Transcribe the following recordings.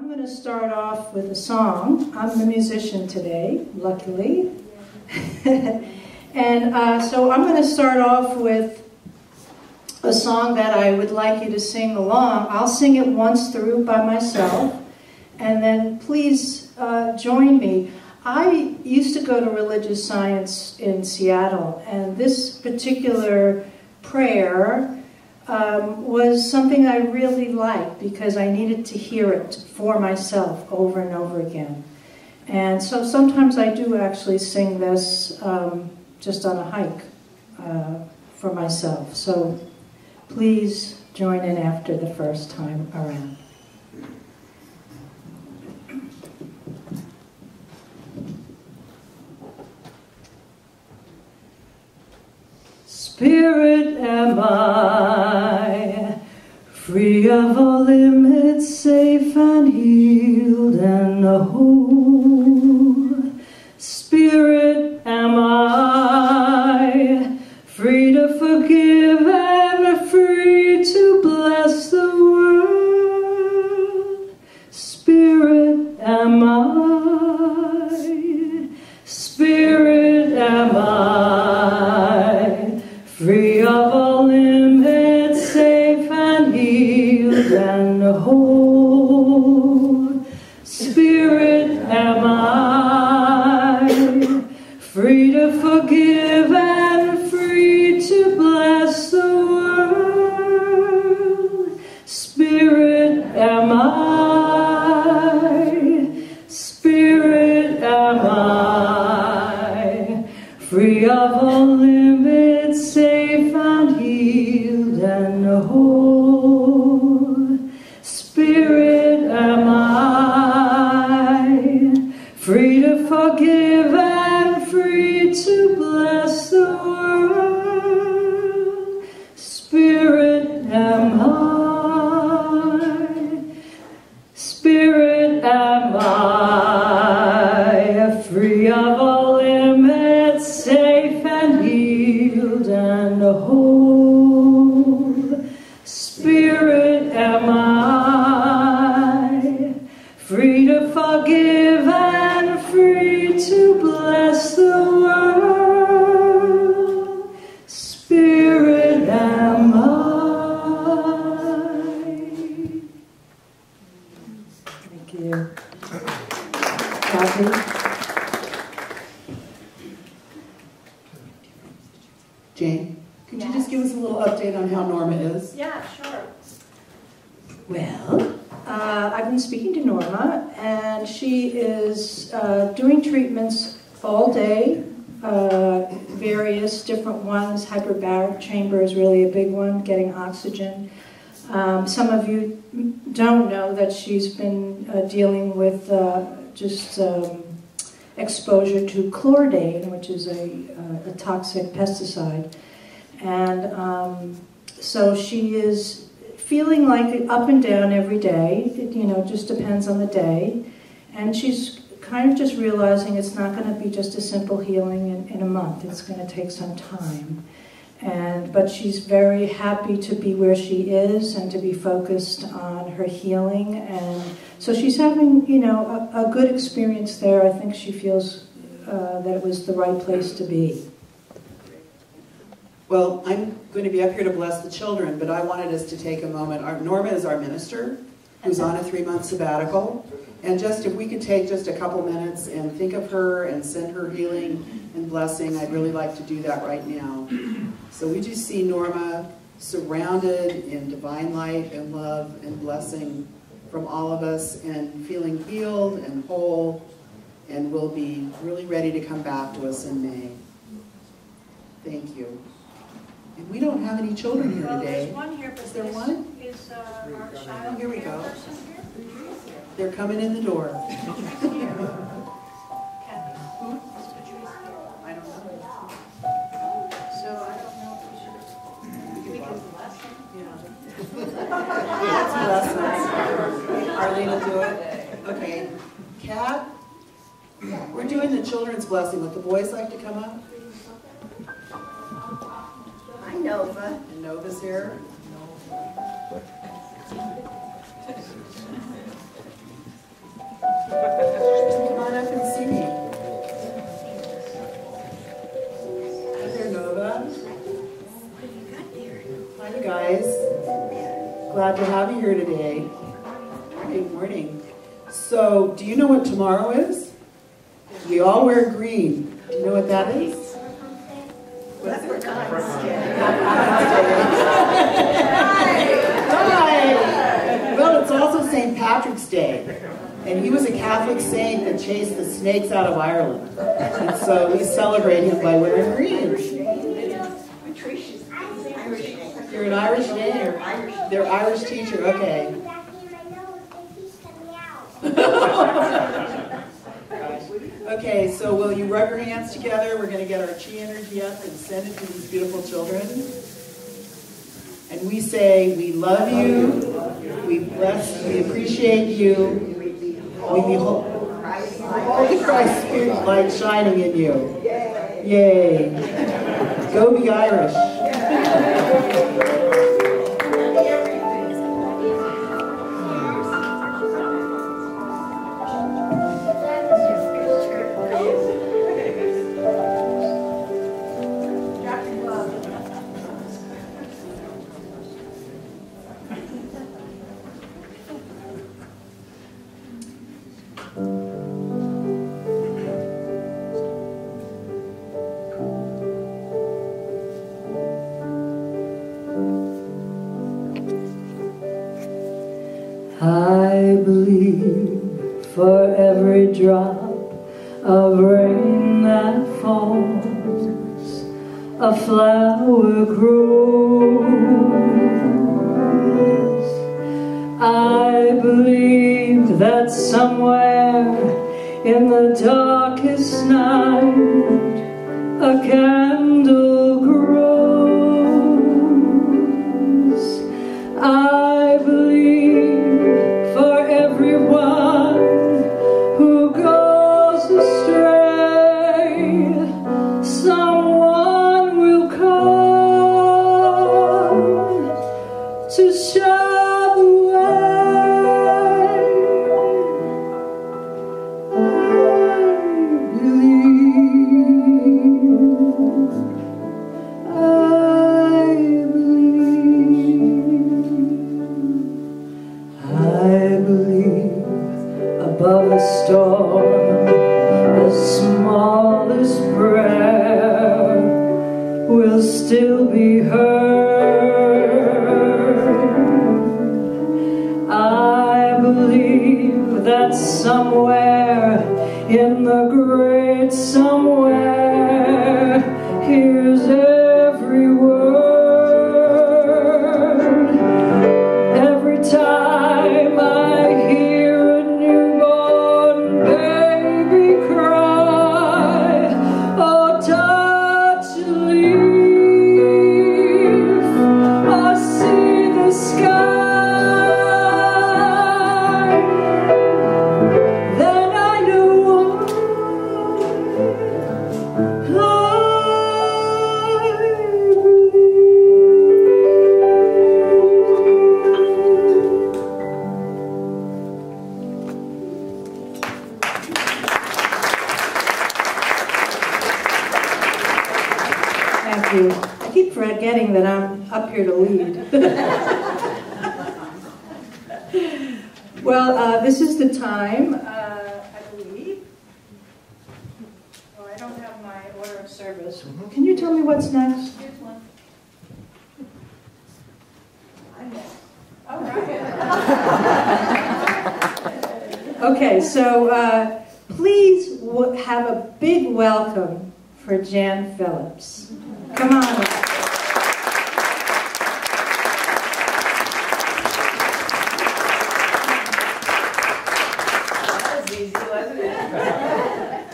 I'm going to start off with a song. I'm the musician today, luckily. And so I'm going to start off with a song that I would like you to sing along. I'll sing it once through by myself, and then please join me. I used to go to religious science in Seattle, and this particular prayer was something I really liked because I needed to hear it for myself over and over again. And so sometimes I do actually sing this just on a hike for myself. So please join in after the first time around. Spirit am I, free of all limits, safe and healed and whole. Spirit am I, free to forgive and free to bless the world. Spirit am I, Spirit am I, free of all limits, safe and healed and whole. Spirit am I, free to forgive and free to bless the world. Spirit am I, Spirit am I, free of all limits, safe and healed and whole. Spirit am I, free to forgive and free to bless the world. Spirit am I, Spirit am I, free of all limits, safe and healed and whole. Spirit am I, free to forgive and free to bless the world. Spirit am I. Thank you. Kathy? Jane, could you just give us a little update on how Norma is? Yeah, sure. Well, I've been speaking to Norma, and she is doing treatments all day, various different ones. Hyperbaric chamber is really a big one, getting oxygen. Some of you don't know that she's been dealing with exposure to chloridane, which is a toxic pesticide. And so she is feeling like it up and down every day. It, just depends on the day. And she's kind of just realizing it's not going to be just a simple healing in a month. It's going to take some time. But she's very happy to be where she is and to be focused on her healing. And so she's having, a good experience there. I think she feels that it was the right place to be. Well, I'm going to be up here to bless the children, but I wanted us to take a moment. Norma is our minister, who's on a 3-month sabbatical. And if we could take just a couple minutes and think of her and send her healing and blessing, I'd really like to do that right now. So we just see Norma surrounded in divine light and love and blessing from all of us, and feeling healed and whole, and will be really ready to come back to us in May. Thank you. And we don't have any children here today. There's one here, but is there one? Is our child here we go. person here? They're coming in the door. Kathy. Who? I don't know. So I don't know if we can bless him. Yeah. Let's bless us. Arlene will do it. Okay. Kat? We're doing the children's blessing. Would the boys like to come up? Hi, Nova. And Nova's here. Glad to have you here today. Good morning. So, do you know what tomorrow is? We all wear green. Do you know what that is? What's it? Right. Well, it's also St. Patrick's Day. And he was a Catholic saint that chased the snakes out of Ireland. And so we celebrate him by wearing green. You're an Irish name? They're Irish teacher, okay. Okay, so will you rub your hands together? We're going to get our chi energy up and send it to these beautiful children. And we say, we love you, we bless, we appreciate you, we behold the Christ Spirit light shining in you. Yay. Go be Irish. I believe for every drop of rain that falls, a flower grows. I believe that somewhere in the darkest night, a candle grows. I believe for everyone who goes astray, someone will come to show the way. I believe, I believe above a storm, the smallest prayer will still be heard. I believe that somewhere in the great somewhere, here's every word. Every time I hear a newborn baby cry, or touch a leaf, or see the sky, then I know Thank you. I keep forgetting that I'm up here to lead. Well, this is the time, I believe. Oh, I don't have my order of service. Can you tell me what's next? Here's one. I'm next. All right. Okay, so please have a big welcome for Jan Phillips. Come on. That was easy, wasn't it?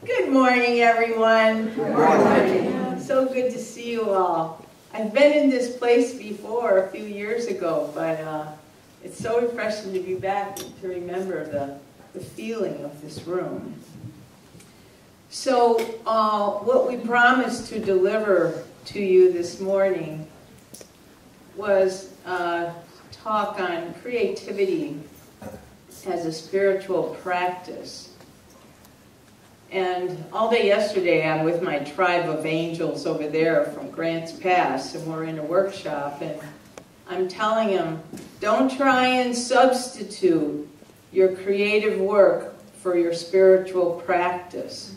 Good morning, everyone. Good morning. So good to see you all. I've been in this place before a few years ago, but it's so refreshing to be back and to remember the feeling of this room. So what we promised to deliver to you this morning was a talk on creativity as a spiritual practice. And all day yesterday I'm with my tribe of angels over there from Grants Pass, and we're in a workshop, and I'm telling him, don't try and substitute your creative work for your spiritual practice.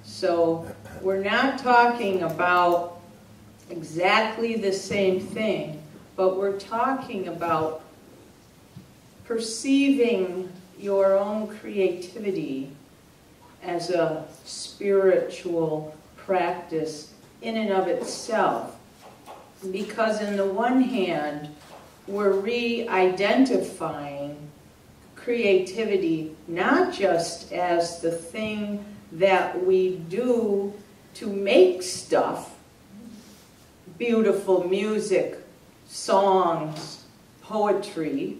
So we're not talking about exactly the same thing, but we're talking about perceiving your own creativity as a spiritual practice in and of itself. Because on the one hand, we're re-identifying creativity not just as the thing that we do to make stuff, beautiful music, songs, poetry.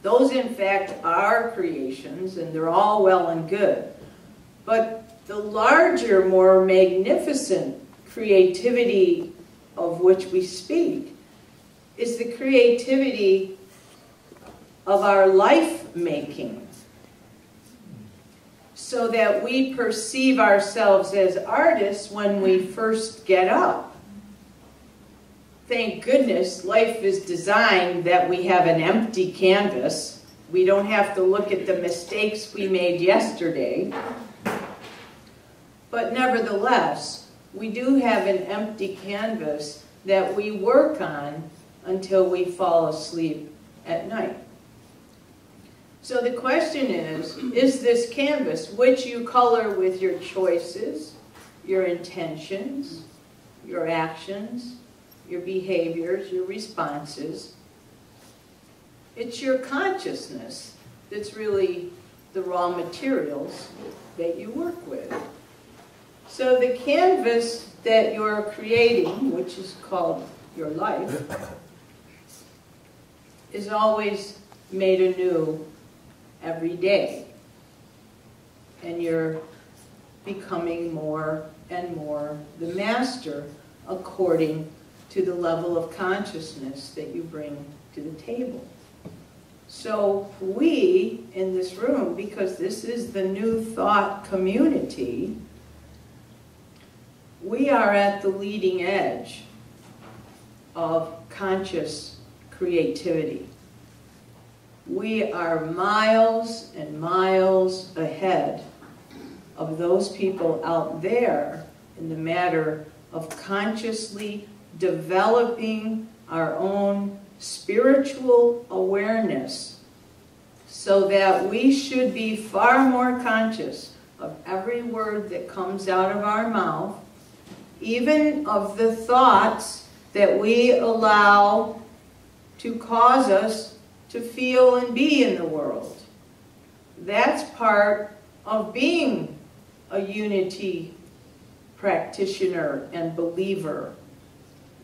Those, in fact, are creations, and they're all well and good. But the larger, more magnificent creativity of which we speak is the creativity of our life-making, so that we perceive ourselves as artists when we first get up. Thank goodness life is designed that we have an empty canvas. We don't have to look at the mistakes we made yesterday. But nevertheless, we do have an empty canvas that we work on until we fall asleep at night. So the question is this canvas, which you color with your choices, your intentions, your actions, your behaviors, your responses. It's your consciousness that's really the raw materials that you work with. So the canvas that you're creating, which is called your life, is always made anew every day. And you're becoming more and more the master according to the level of consciousness that you bring to the table. So we in this room, because this is the New Thought community, we are at the leading edge of conscious creativity. We are miles and miles ahead of those people out there in the matter of consciously developing our own spiritual awareness, so that we should be far more conscious of every word that comes out of our mouth, even of the thoughts that we allow to cause us to feel and be in the world. That's part of being a unity practitioner and believer.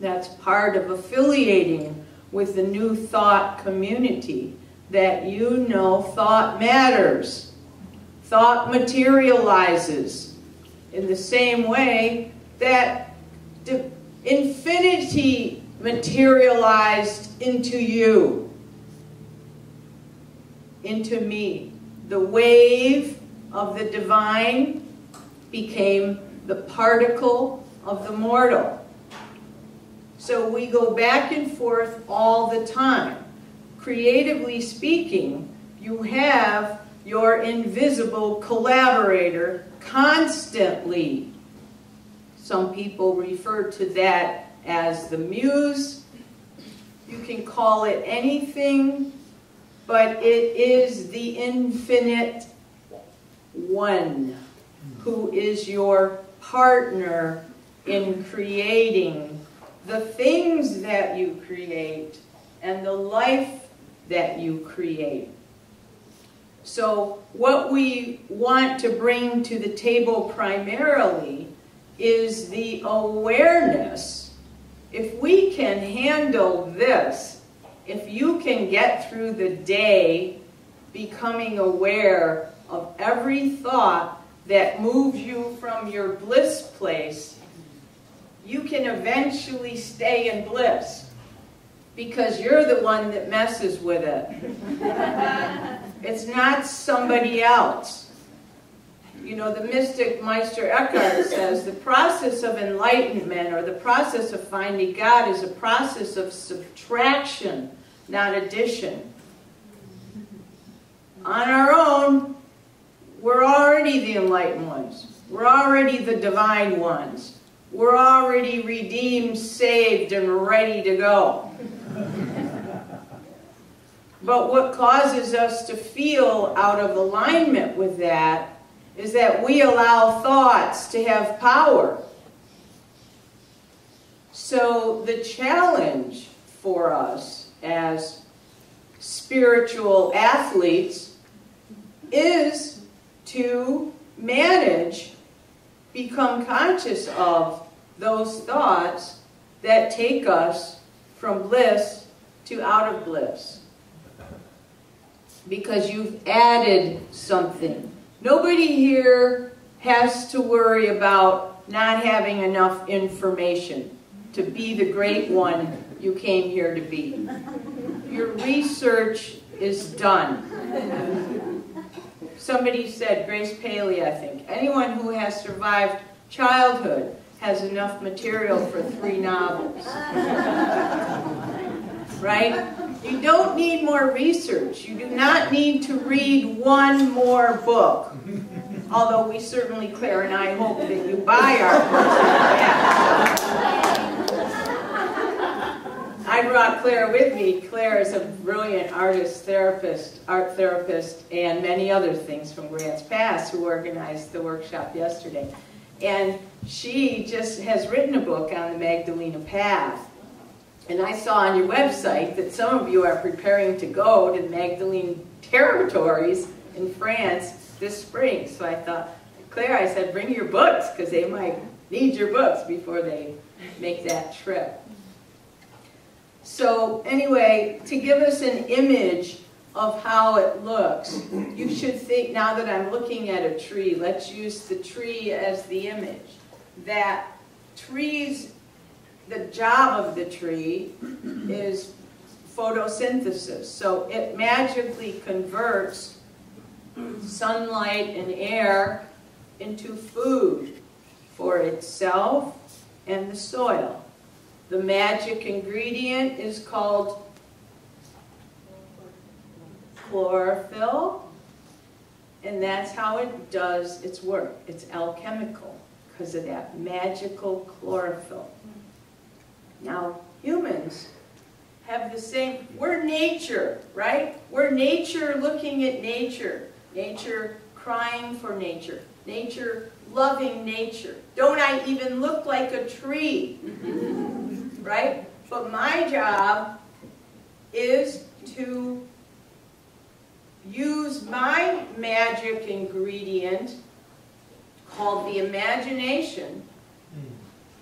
That's part of affiliating with the New Thought community, that you know thought matters. Thought materializes in the same way that infinity materialized into you, into me. The wave of the divine became the particle of the mortal. So we go back and forth all the time. Creatively speaking, you have your invisible collaborator constantly. Some people refer to that as the muse. You can call it anything, but it is the infinite one who is your partner in creating the things that you create and the life that you create. So what we want to bring to the table primarily is the awareness. If we can handle this, if you can get through the day becoming aware of every thought that moves you from your bliss place, you can eventually stay in bliss, because you're the one that messes with it. It's not somebody else. You know, the mystic Meister Eckhart says the process of enlightenment, or the process of finding God, is a process of subtraction, not addition. On our own, we're already the enlightened ones. We're already the divine ones. We're already redeemed, saved, and ready to go. But what causes us to feel out of alignment with that is that we allow thoughts to have power. So the challenge for us as spiritual athletes is to manage, become conscious of those thoughts that take us from bliss to out of bliss. Because you've added something. Nobody here has to worry about not having enough information to be the great one you came here to be. Your research is done. Somebody said, Grace Paley, I think, anyone who has survived childhood has enough material for 3 novels. Right? You don't need more research. You do not need to read one more book. Although we certainly, Claire and I, hope that you buy our books. I brought Claire with me. Claire is a brilliant artist, therapist, art therapist, and many other things from Grants Pass, who organized the workshop yesterday. And she just has written a book on the Magdalena Path. And I saw on your website that some of you are preparing to go to the Magdalene territories in France this spring. So I thought, Claire, I said, bring your books, because they might need your books before they make that trip. So anyway, to give us an image of how it looks, you should think, now that I'm looking at a tree, let's use the tree as the image. That trees, the job of the tree is photosynthesis. So it magically converts sunlight and air into food for itself and the soil. The magic ingredient is called chlorophyll, and that's how it does its work. It's alchemical because of that magical chlorophyll. Now, humans have the same, we're nature, right? We're nature looking at nature. Nature crying for nature. Nature loving nature. Don't I even look like a tree? Right? But my job is to use my magic ingredient called the imagination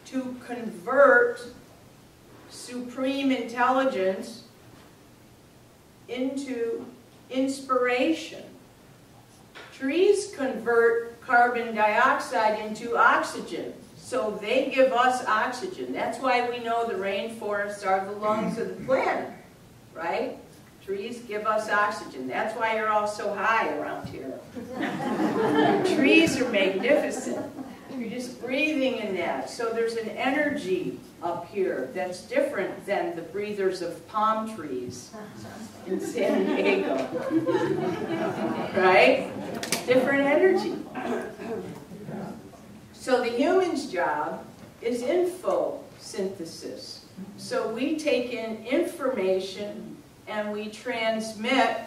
to convert supreme intelligence into inspiration. Trees convert carbon dioxide into oxygen, so they give us oxygen. That's why we know the rainforests are the lungs of the planet, right? Trees give us oxygen. That's why you're all so high around here. Trees are magnificent. You're just breathing in that. So there's an energy up here that's different than the breathers of palm trees in San Diego. Right? Different energy. So the human's job is info synthesis. So we take in information and we transmit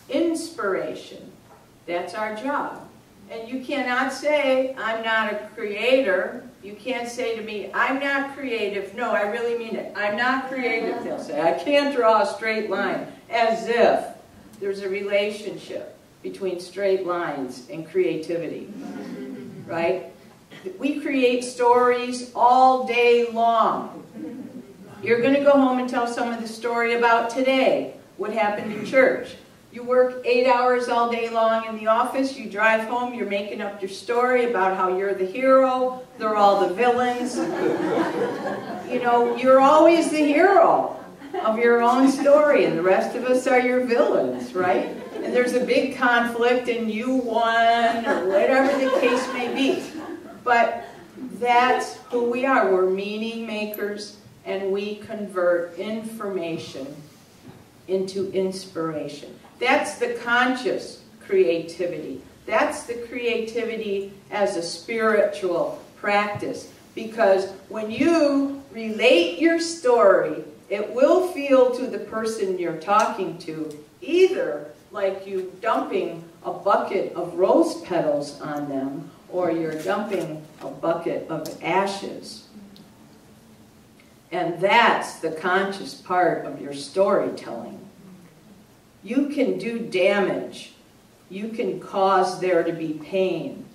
inspiration. That's our job. And you cannot say, I'm not a creator. You can't say to me, I'm not creative. No, I really mean it. I'm not creative, they'll say. I can't draw a straight line. As if there's a relationship between straight lines and creativity. Right? We create stories all day long. You're going to go home and tell someone the story about today, what happened in church. You work 8 hours all day long in the office, you drive home, you're making up your story about how you're the hero, they're all the villains. You know, you're always the hero of your own story, and the rest of us are your villains, right? And and there's a big conflict and you won, or whatever the case may be. But that's who we are. We're meaning makers, and we convert information into inspiration. That's the conscious creativity. That's the creativity as a spiritual practice. Because when you relate your story, it will feel to the person you're talking to either like you dumping a bucket of rose petals on them, or you're dumping a bucket of ashes. And that's the conscious part of your storytelling. You can do damage. You can cause there to be pain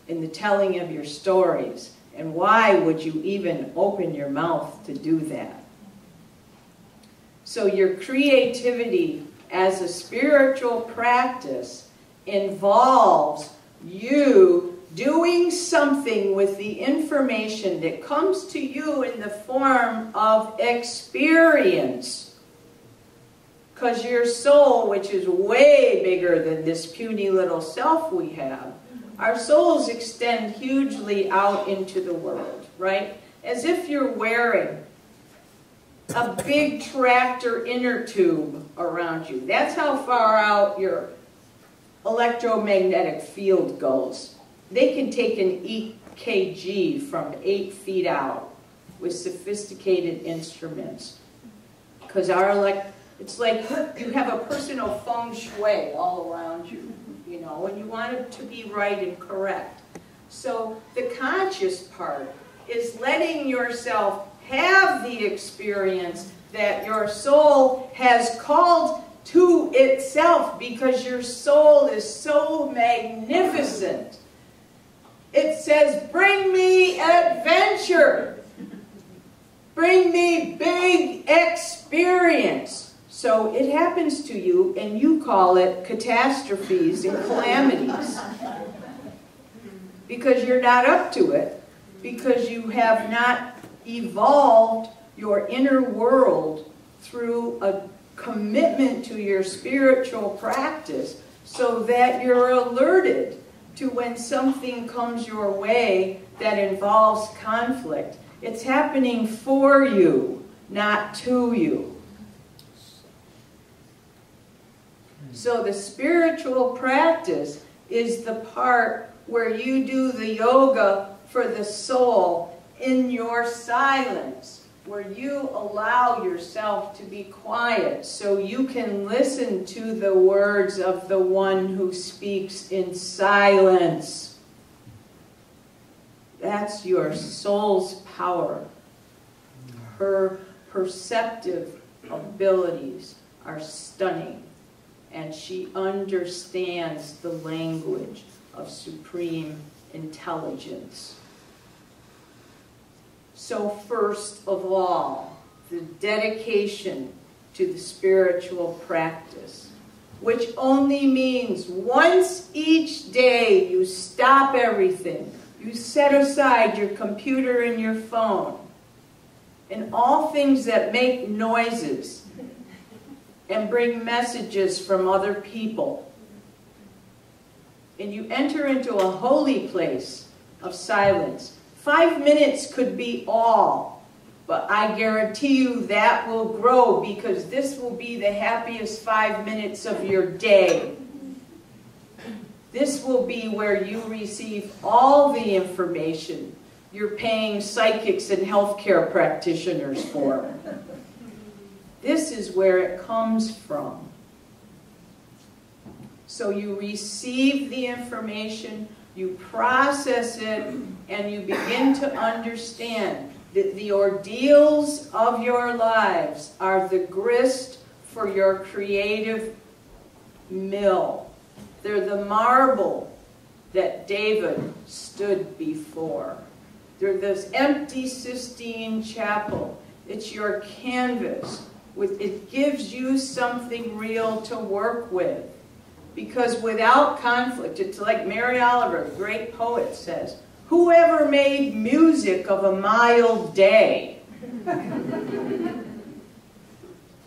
in the telling of your stories. And why would you even open your mouth to do that? So your creativity as a spiritual practice involves you doing something with the information that comes to you in the form of experience. Because your soul, which is way bigger than this puny little self we have, our souls extend hugely out into the world, right? As if you're wearing a big tractor inner tube around you. That's how far out your electromagnetic field goes. They can take an EKG from 8 feet out with sophisticated instruments. Because it's like you have a personal feng shui all around you, you know, and you want it to be right and correct. So the conscious part is letting yourself have the experience that your soul has called to itself, because your soul is so magnificent. It says, bring me adventure. Bring me big experience. So it happens to you, and you call it catastrophes and calamities. Because you're not up to it, because you have not evolved your inner world through a commitment to your spiritual practice, so that you're alerted to when something comes your way that involves conflict. It's happening for you, not to you. So the spiritual practice is the part where you do the yoga for the soul in your silence, where you allow yourself to be quiet so you can listen to the words of the one who speaks in silence. That's your soul's power. Her perceptive abilities are stunning, and she understands the language of supreme intelligence. So first of all, the dedication to the spiritual practice, which only means once each day you stop everything. You set aside your computer and your phone and all things that make noises and bring messages from other people. And you enter into a holy place of silence. 5 minutes could be all, but I guarantee you that will grow, because this will be the happiest 5 minutes of your day. This will be where you receive all the information you're paying psychics and healthcare practitioners for. This is where it comes from. So you receive the information, you process it, and you begin to understand that the ordeals of your lives are the grist for your creative mill. They're the marble that David stood before. They're this empty Sistine Chapel. It's your canvas. It gives you something real to work with. Because without conflict, it's like Mary Oliver, the great poet, says, whoever made music of a mild day?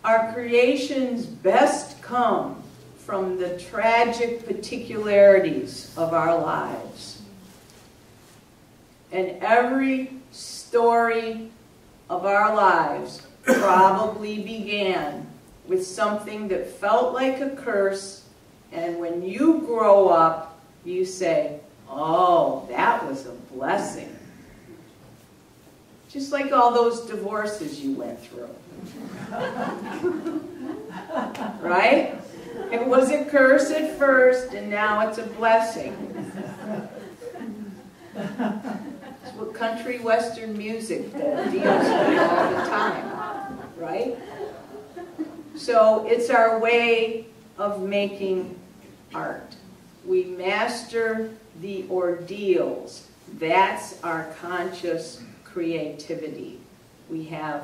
Our creations best come from the tragic particularities of our lives. And every story of our lives probably began with something that felt like a curse, and when you grow up, you say, oh, that was a blessing. Just like all those divorces you went through. Right? It was a curse at first, and now it's a blessing. It's what country western music deals with all the time. Right? So it's our way of making art. We master the ordeals. That's our conscious creativity. We have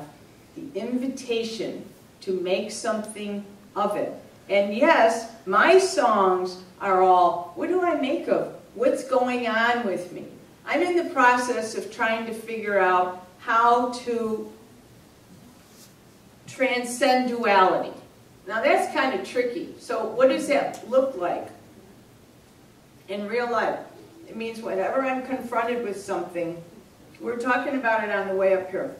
the invitation to make something of it. And yes, my songs are all, what do I make of? What's going on with me? I'm in the process of trying to figure out how to transcend duality. Now that's kind of tricky. So what does that look like in real life? It means whenever I'm confronted with something, we're talking about it on the way up here.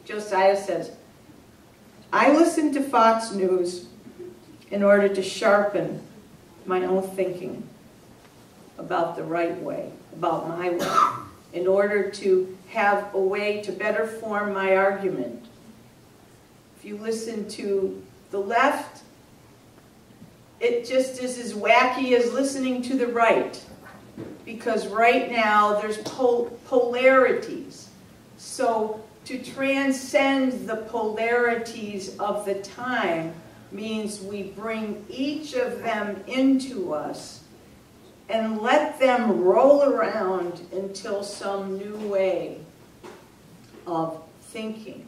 Josiah says, I listen to Fox News in order to sharpen my own thinking about the right way, about my way, in order to have a way to better form my argument. If you listen to the left, it just is as wacky as listening to the right. Because right now there's polarities. So to transcend the polarities of the time means we bring each of them into us and let them roll around until some new way of thinking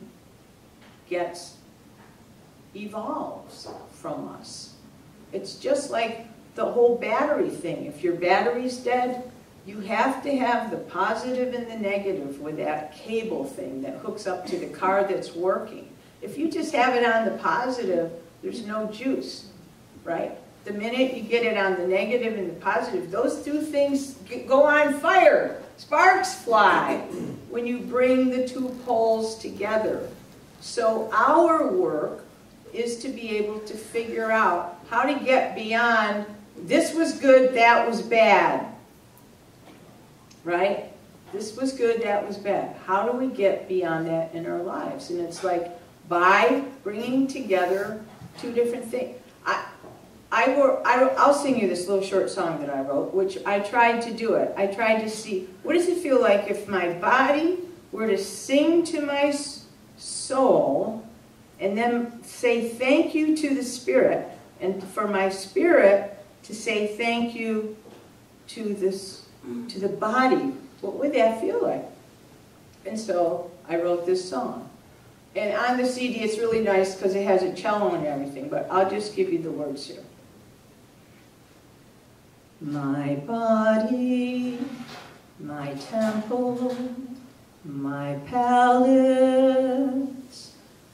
evolves from us. It's just like the whole battery thing. If your battery's dead, you have to have the positive and the negative with that cable thing that hooks up to the car that's working. If you just have it on the positive, there's no juice, right? The minute you get it on the negative and the positive, those two things go on fire. Sparks fly when you bring the two poles together. So our work is to be able to figure out how to get beyond this was good, that was bad. Right? This was good, that was bad. How do we get beyond that in our lives? And it's like by bringing together two different things. I'll sing you this little short song that I wrote, which I tried to do it. I tried to see, what does it feel like if my body were to sing to my soul and then say thank you to the spirit, and for my spirit to say thank you to the body? What would that feel like? And so I wrote this song. And on the CD it's really nice because it has a cello and everything, but I'll just give you the words here. My body, my temple, my palace,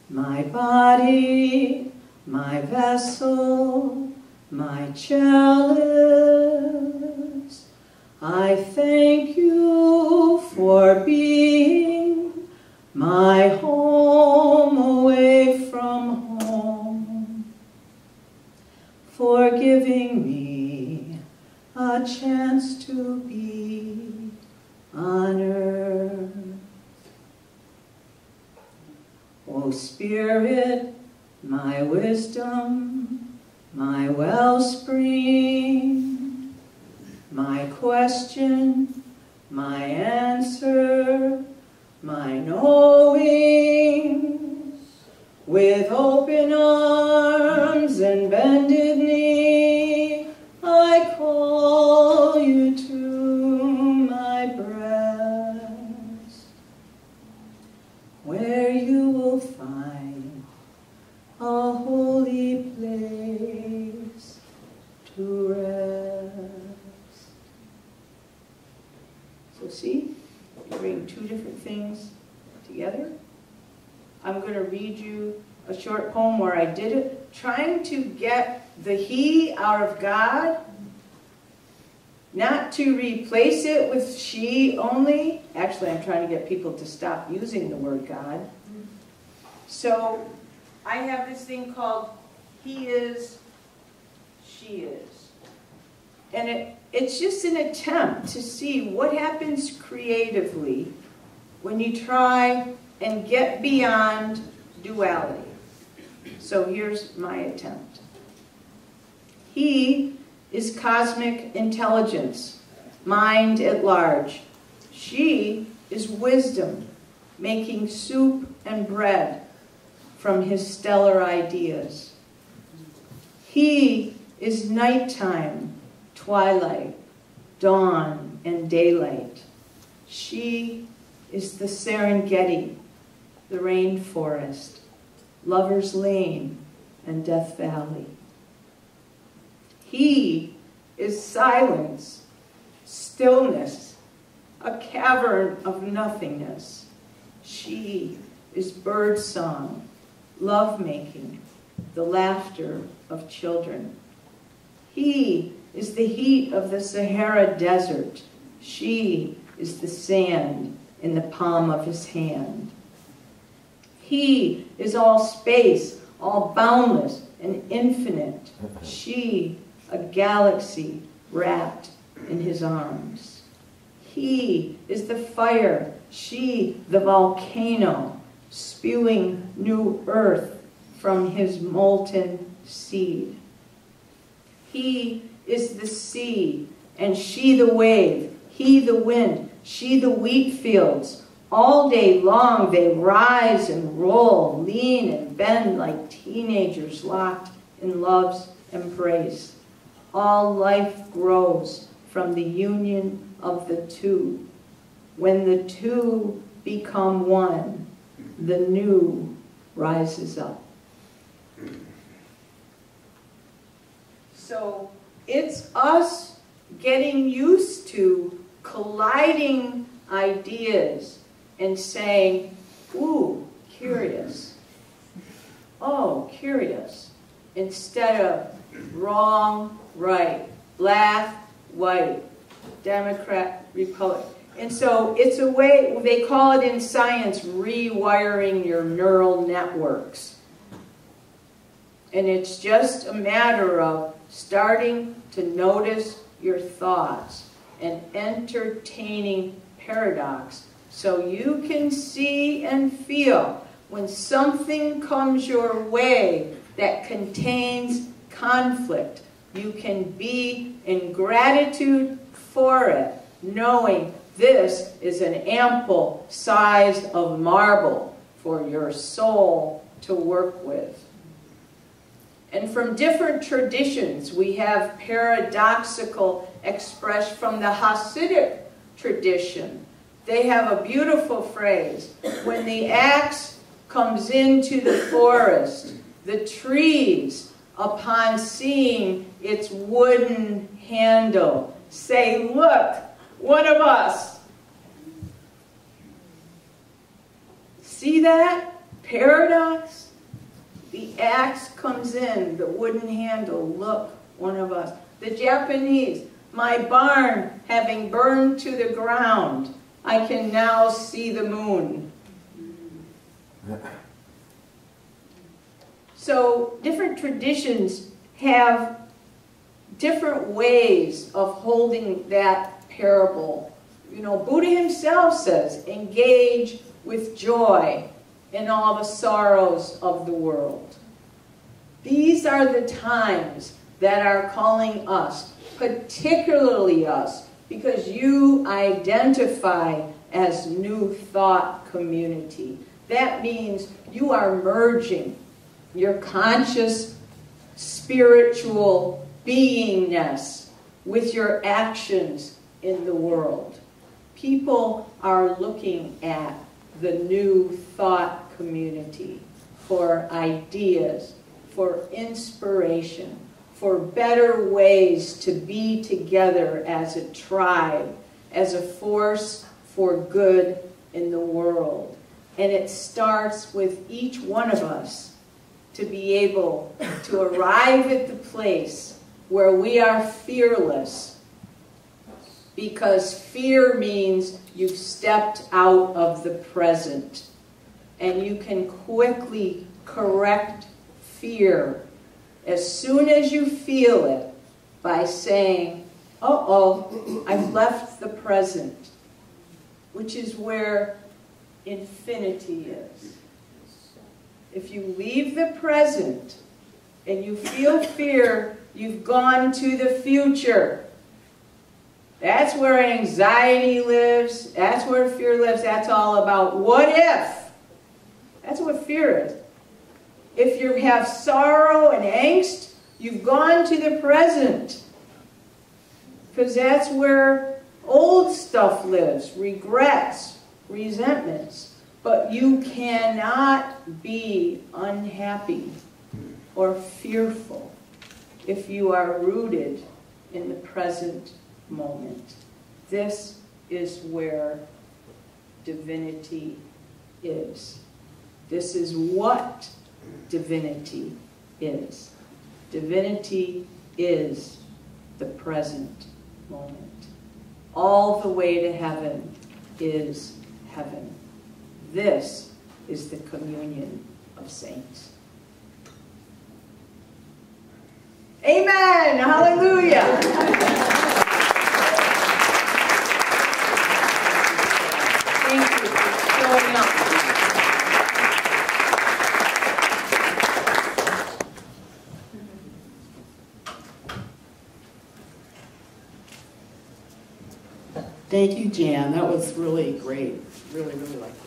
my body, my vessel, my chalice. I thank you for being my home away from home, for giving me a chance to be on earth. O Spirit, my wisdom, my wellspring, my question, my answer, my knowing, with open arms and bended knee, I call you to my breast, where you will find a holy place to rest. So see, you bring two different things together. I'm going to read you a short poem where I did it, trying to get the he out of God, not to replace it with she only. Actually, I'm trying to get people to stop using the word God. So I have this thing called he is, she is. And it's just an attempt to see what happens creatively when you try and get beyond duality. So here's my attempt. He is cosmic intelligence, mind at large. She is wisdom, making soup and bread from his stellar ideas. He is nighttime, twilight, dawn, and daylight. She is the Serengeti, the rainforest, Lover's Lane, and Death Valley. He is silence, stillness, a cavern of nothingness. She is birdsong, lovemaking, the laughter of children. He is the heat of the Sahara Desert. She is the sand in the palm of his hand. He is all space, all boundless and infinite. She, a galaxy wrapped in his arms. He is the fire, she, the volcano, spewing new earth from his molten seed. He is the sea, and she the wave, he the wind, she the wheat fields. All day long they rise and roll, lean and bend like teenagers locked in love's embrace. All life grows from the union of the two. When the two become one, the new rises up. So it's us getting used to colliding ideas and saying, ooh, curious. Oh, curious. Instead of wrong, right, black, white, Democrat, Republican. And so it's a way, they call it in science, rewiring your neural networks. And it's just a matter of starting to notice your thoughts and entertaining paradox so you can see and feel when something comes your way that contains conflict. You can be in gratitude for it, knowing this is an ample size of marble for your soul to work with. And from different traditions, we have paradoxical expression from the Hasidic tradition. They have a beautiful phrase. When the axe comes into the forest, the trees, upon seeing its wooden handle, say, look, one of us. See that paradox? The axe comes in, the wooden handle, look, one of us. The Japanese, my barn having burned to the ground, I can now see the moon. So different traditions have different ways of holding that parable. You know, Buddha himself says, engage with joy in all the sorrows of the world. These are the times that are calling us, particularly us, because you identify as new thought community. That means you are merging your conscious spiritual beingness with your actions in the world. People are looking at the new thought community for ideas, for inspiration, for better ways to be together as a tribe, as a force for good in the world. And it starts with each one of us to be able to arrive at the place where we are fearless. Because fear means you've stepped out of the present. And you can quickly correct fear as soon as you feel it by saying, uh-oh, I've left the present, which is where infinity is. If you leave the present and you feel fear, you've gone to the future. That's where anxiety lives. That's where fear lives. That's all about what if. That's what fear is. If you have sorrow and angst, you've gone to the present. Because that's where old stuff lives. Regrets, resentments. But you cannot be unhappy or fearful if you are rooted in the present moment. This is where divinity is. This is what divinity is. Divinity is the present moment. All the way to heaven is heaven. This is the communion of saints. Amen! Hallelujah! Thank you for showing up. Thank you, Jan. That was really great. Really, really liked it.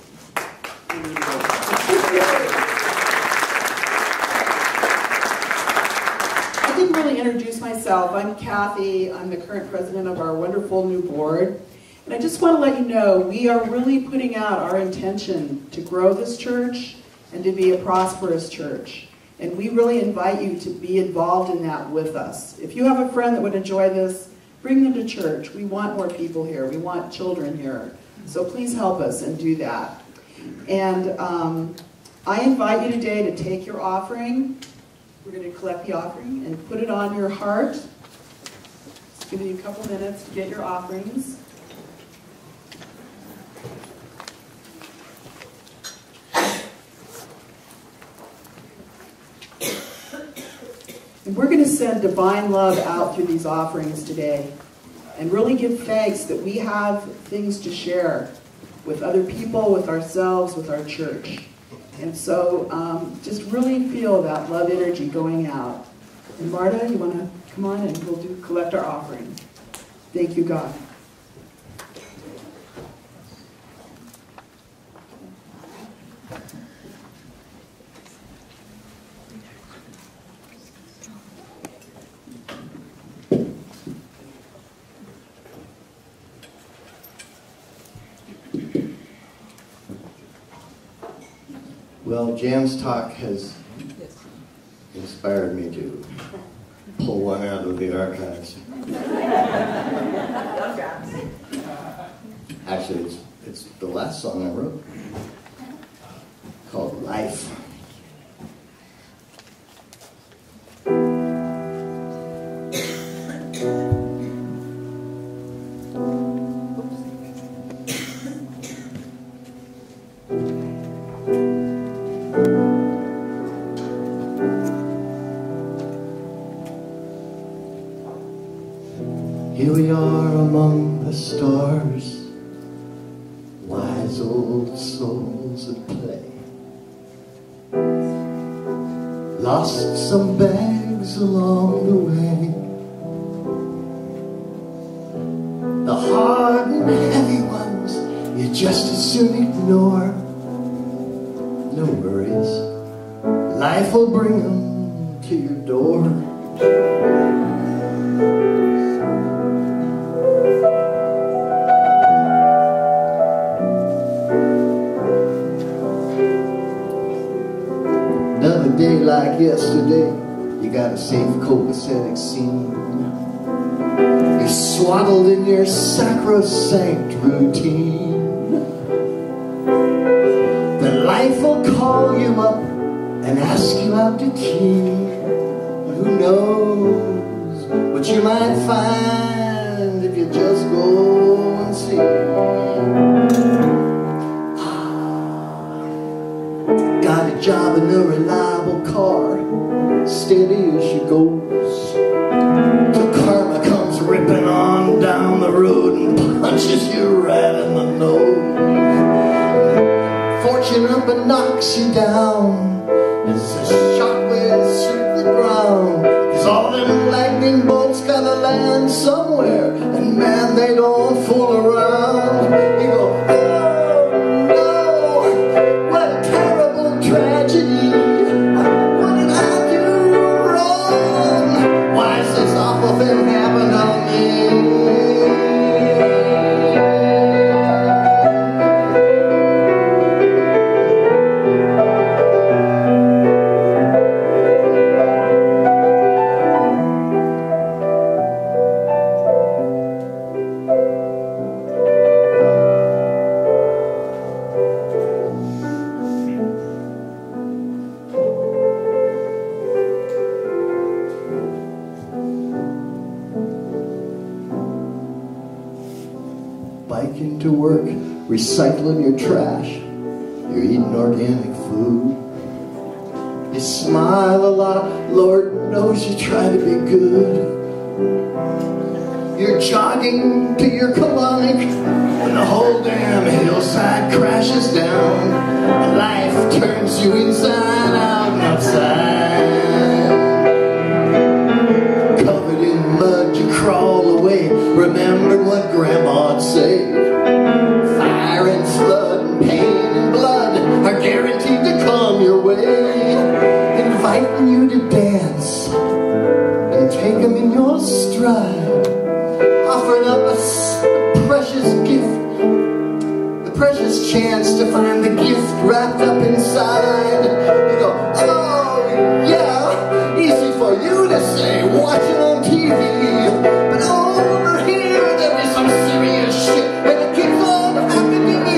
I didn't really introduce myself. I'm Kathy. I'm the current president of our wonderful new board. And I just want to let you know, we are really putting out our intention to grow this church and to be a prosperous church. And we really invite you to be involved in that with us. If you have a friend that would enjoy this, bring them to church. We want more people here. We want children here. So please help us and do that. And I invite you today to take your offering. We're going to collect the offering and put it on your heart. Just give you a couple minutes to get your offerings. And we're going to send divine love out through these offerings today and really give thanks that we have things to share with other people, with ourselves, with our church. And so just really feel that love energy going out. And Marta, you want to come on and we'll collect our offering. Thank you, God. Well, Jan's talk has inspired me to pull one out of the archives. Actually, it's the last song I wrote, called Life. Here we are among the stars, wise old souls at play. Lost some bags along the way. The hard and heavy ones you just as soon ignore. No worries, life will bring them to your door. Another day like yesterday, you got a safe copacetic scene. You're swaddled in your sacrosanct routine. Then life will call you up and ask you out to tea. Who knows what you might find if you just go and see. Got a job in a reliable car, steady as she goes, till karma comes ripping on down the road and punches you right in the nose. Fortune up and knocks you down as the shockwaves sweep the ground. 'Cause all them lightning bolts gotta land somewhere, and man, they don't fool around. You go, oh no, what a terrible tragedy. What did I do wrong? Why is this awful thing happen on me? Biking to work, recycling your trash, you're eating organic food. You smile a lot, Lord knows you try to be good. You're jogging to your colonic when the whole damn hillside crashes down, and life turns you inside out and upside. Covered in mud, you crawl away, remembering what Grandma'd say. Fire and flood and pain and blood are guaranteed to come your way, inviting you to dance and take them in your stride, offering up a precious gift, the precious chance to find the gift wrapped up inside. You go, oh yeah, easy for you to say, watching on TV, but over here there is some serious shit, and it keeps on happening to me.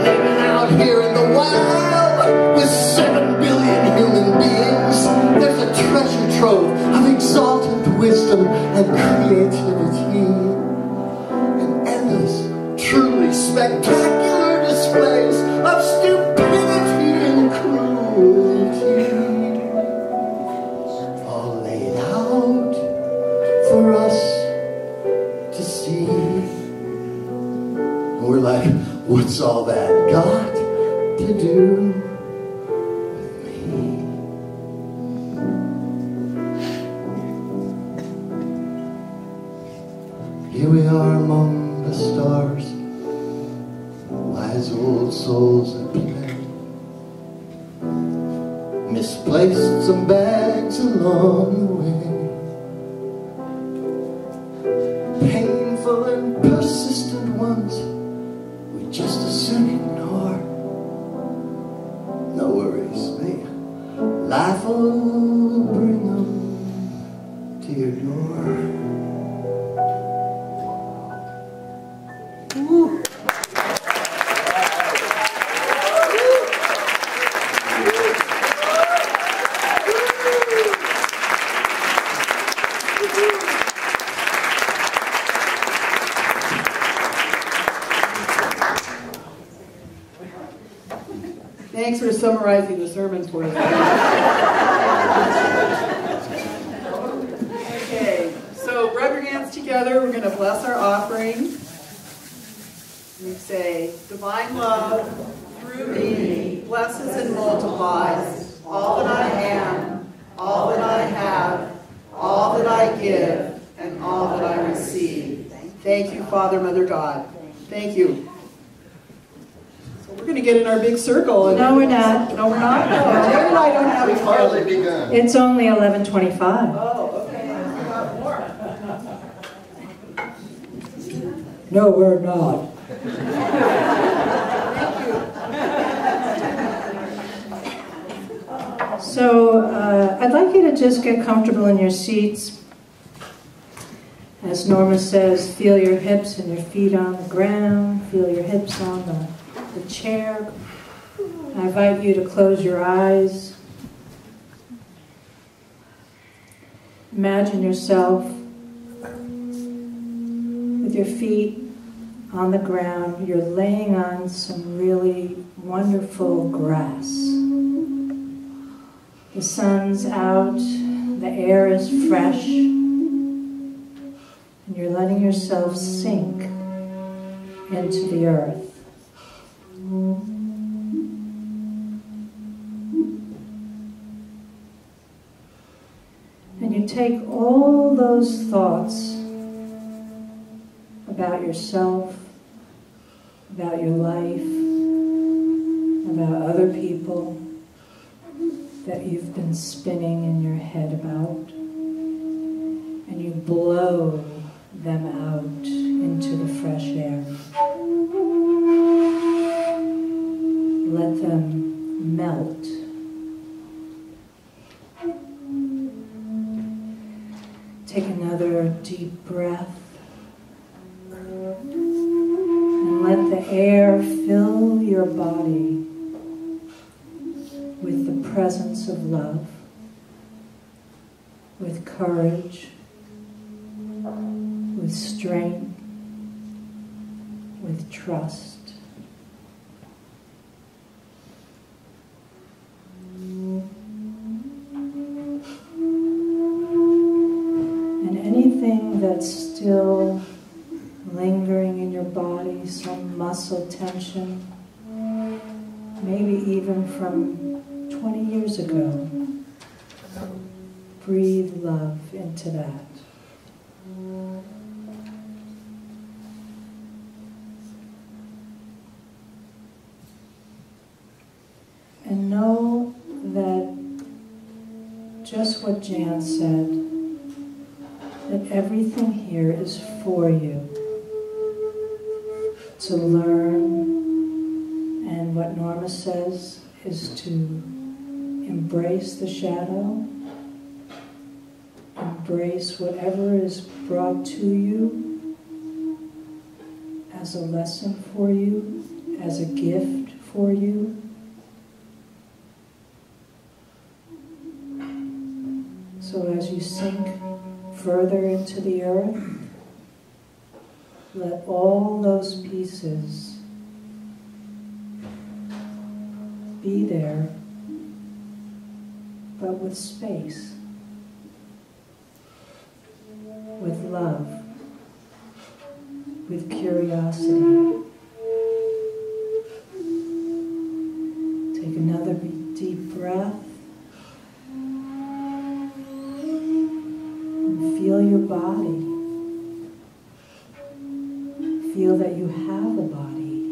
Living out here in the wild with 7 billion human beings, there's a treasure trove of exalted wisdom and creativity, and endless, truly spectacular displays of stupidity and cruelty, all laid out for us to see. And we're like, what's all that got to do with me? Here we are among the stars, wise old souls at play. Misplaced some bags along the way, painful and persistent ones we just as soon ignore. No worries, me. Life will bring them to your door. Woo. Thanks for summarizing the sermons for us. Okay, so rub your hands together. We're going to bless our offering. We say, divine love through me blesses and multiplies all that I am, all that I have, all that I give, and all that I receive. Thank you, Father, Mother, God. Thank you. We're going to get in our big circle. And No, we're not. No, we're not? No, Jerry and I don't have We've a hardly begun. It's only 11:25. Oh, okay. I forgot more. No, we're not. So I'd like you to just get comfortable in your seats. As Norma says, feel your hips and your feet on the ground. Feel your hips on the chair. I invite you to close your eyes. Imagine yourself with your feet on the ground. You're laying on some really wonderful grass. The sun's out, the air is fresh, and you're letting yourself sink into the earth. And you take all those thoughts about yourself, about your life, about other people that you've been spinning in your head about, and you blow them out into the fresh air. Let them melt. Take another deep breath and let the air fill your body with the presence of love, with courage, with strength, with trust. And anything that's still lingering in your body, some muscle tension, maybe even from 20 years ago, breathe love into that. And know that just what Jan said, that everything here is for you to learn, and what Norma says is to embrace the shadow, embrace whatever is brought to you as a lesson for you, as a gift for you. So as you sink further into the earth, let all those pieces be there, but with space, with love, with curiosity. Take another deep breath and feel your body. Feel that you have a body,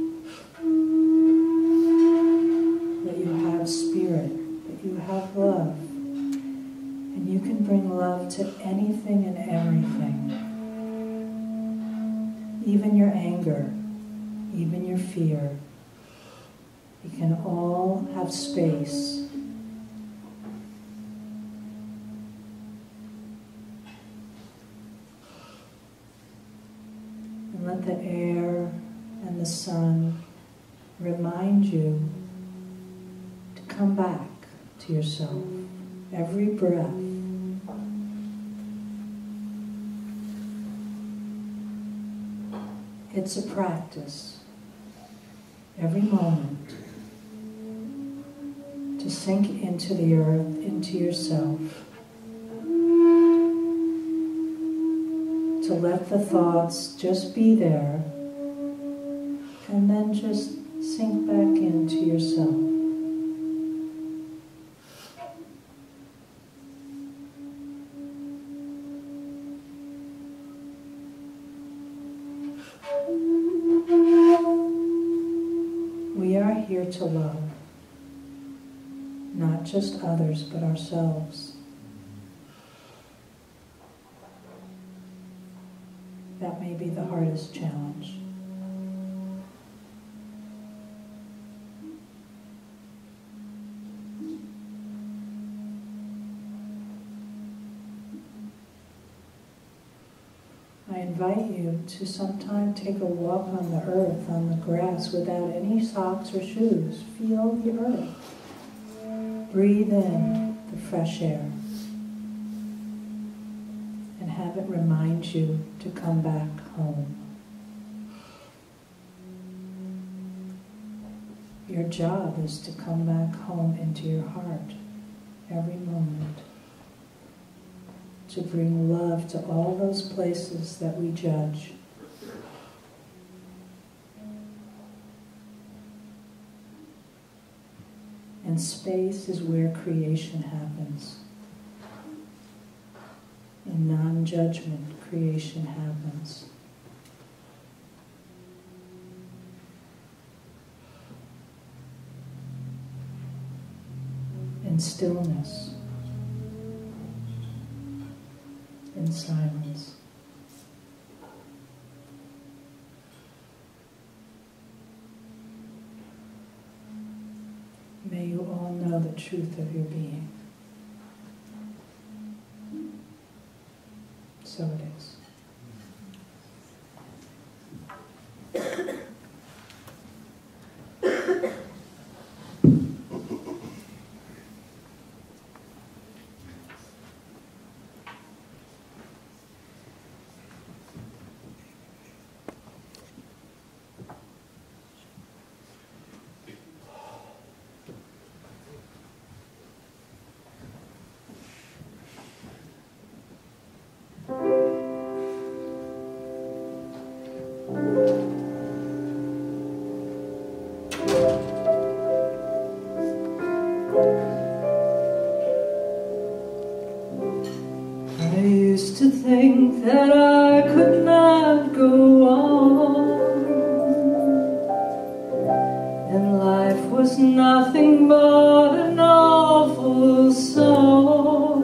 that you have spirit, that you have love. And you can bring love to anything and everything. Even your anger, even your fear. You can all have space. And let the air and the sun remind you to come back to yourself. Every breath. It's a practice. Every moment. To sink into the earth, into yourself. To let the thoughts just be there. And then just sink back into yourself. We are here to love, not just others, but ourselves. That may be the hardest challenge. I invite you to sometime take a walk on the earth, on the grass, without any socks or shoes. Feel the earth. Breathe in the fresh air. And have it remind you to come back home. Your job is to come back home into your heart every moment. To bring love to all those places that we judge. And space is where creation happens. In non-judgment, creation happens. In stillness. In silence. May you all know the truth of your being. So it is. I used to think that I could not go on, and life was nothing but an awful song.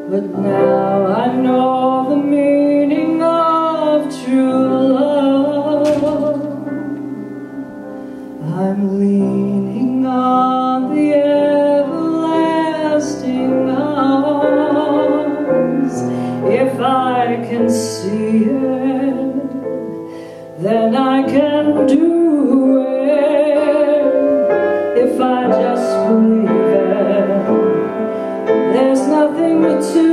But now I know the meaning of true love. I'm leaning on the everlasting arms. If I can see it, then I can do it. If I just believe it, there's nothing to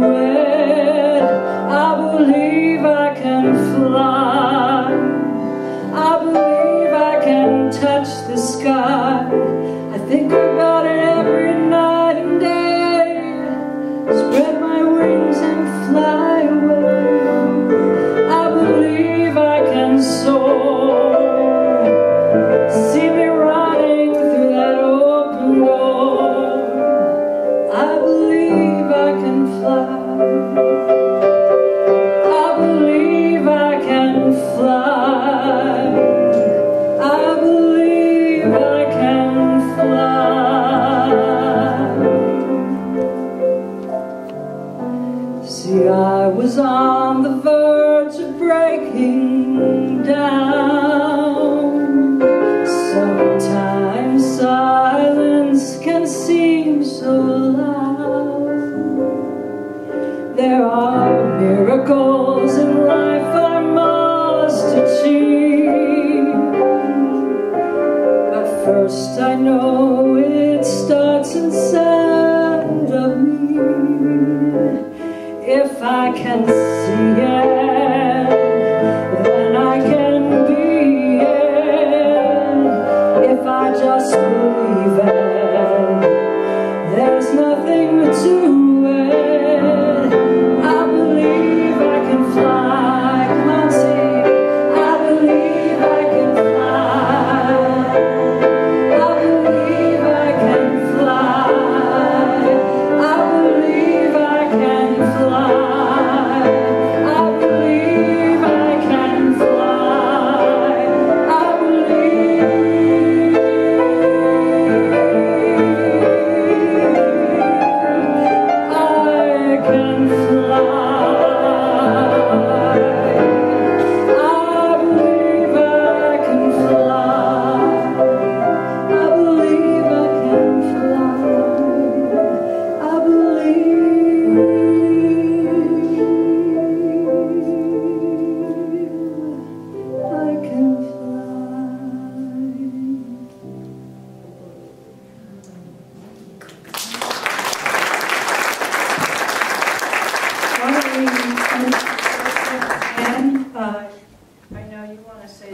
it. I believe I can fly. I believe I can touch the sky. I think about it every night and day. Spread my wings and fly away. I believe I can soar. See me running through that open door. I believe I can fly. I believe I can fly. I believe I can fly. See, I was on the verge of breaking down. Sometimes silence can seem so loud. There are miracles in life I must achieve. But first I know it starts inside of me. If I can see it, then I can be it. If I just believe it, there's nothing to it. I believe I can fly. Come on, sing. I believe I can fly. I believe I can fly. I believe I can fly. I believe I can fly. I believe. I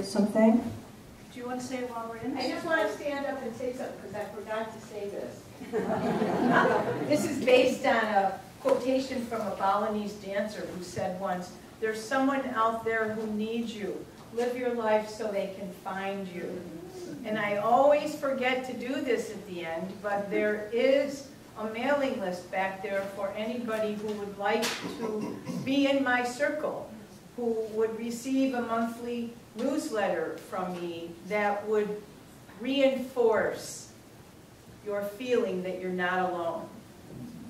something? Do you want to say it while we're in? I just want to stand up and say something because I forgot to say this. This is based on a quotation from a Balinese dancer who said once, "There's someone out there who needs you. Live your life so they can find you." And I always forget to do this at the end, but there is a mailing list back there for anybody who would like to be in my circle, who would receive a monthly newsletter from me that would reinforce your feeling that you're not alone,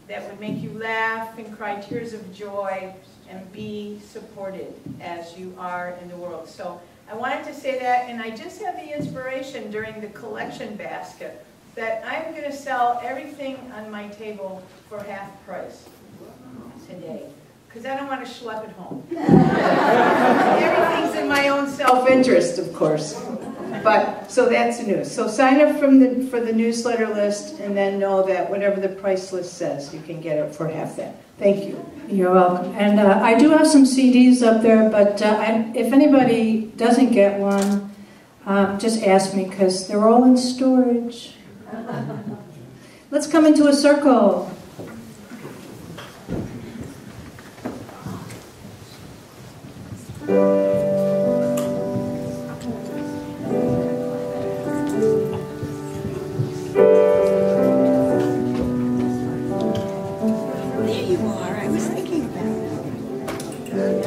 that would make you laugh and cry tears of joy and be supported as you are in the world. So I wanted to say that, and I just had the inspiration during the collection basket that I'm going to sell everything on my table for half price today, because I don't want to schlep it home. Everything's in my own self-interest, of course. But so that's the news. So sign up for the newsletter list, and then know that whatever the price list says, you can get it for half that. Thank you. You're welcome. And I do have some CDs up there, but if anybody doesn't get one, just ask me, because they're all in storage. Let's come into a circle.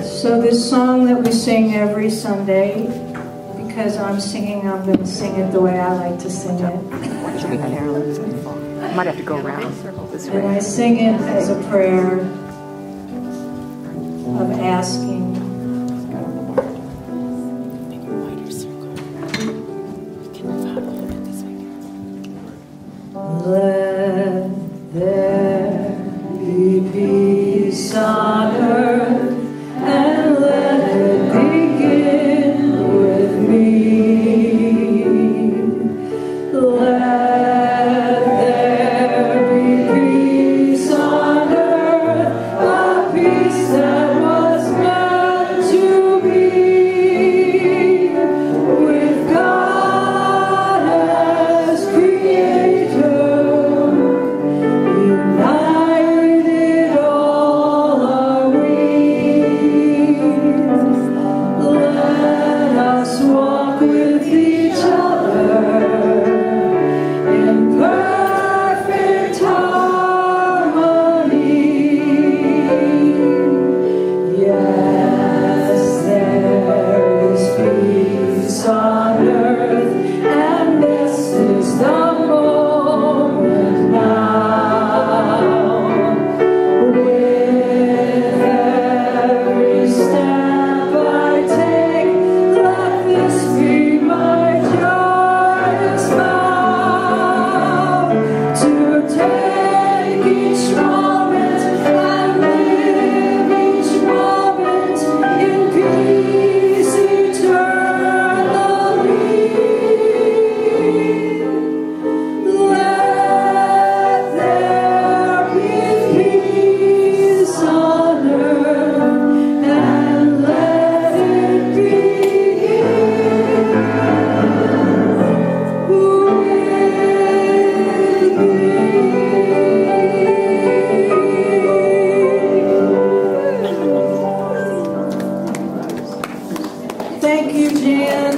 So this song that we sing every Sunday, because I'm singing, I'm going to sing it the way I like to sing it. Might have to go around this way. And I sing it as a prayer of asking. Let there be peace on earth, and let it begin with me. Let there be peace on earth, a peace that was meant to be, with God as creator, united all are we. Let us walk with each other in perfect harmony. Yes, there is peace on earth, and this is the moment now. With every step I take, let this be my joyous vow, to take each moment and live each moment in peace eternally. Let there be peace on earth, and let it begin with me. Thank you, Jan.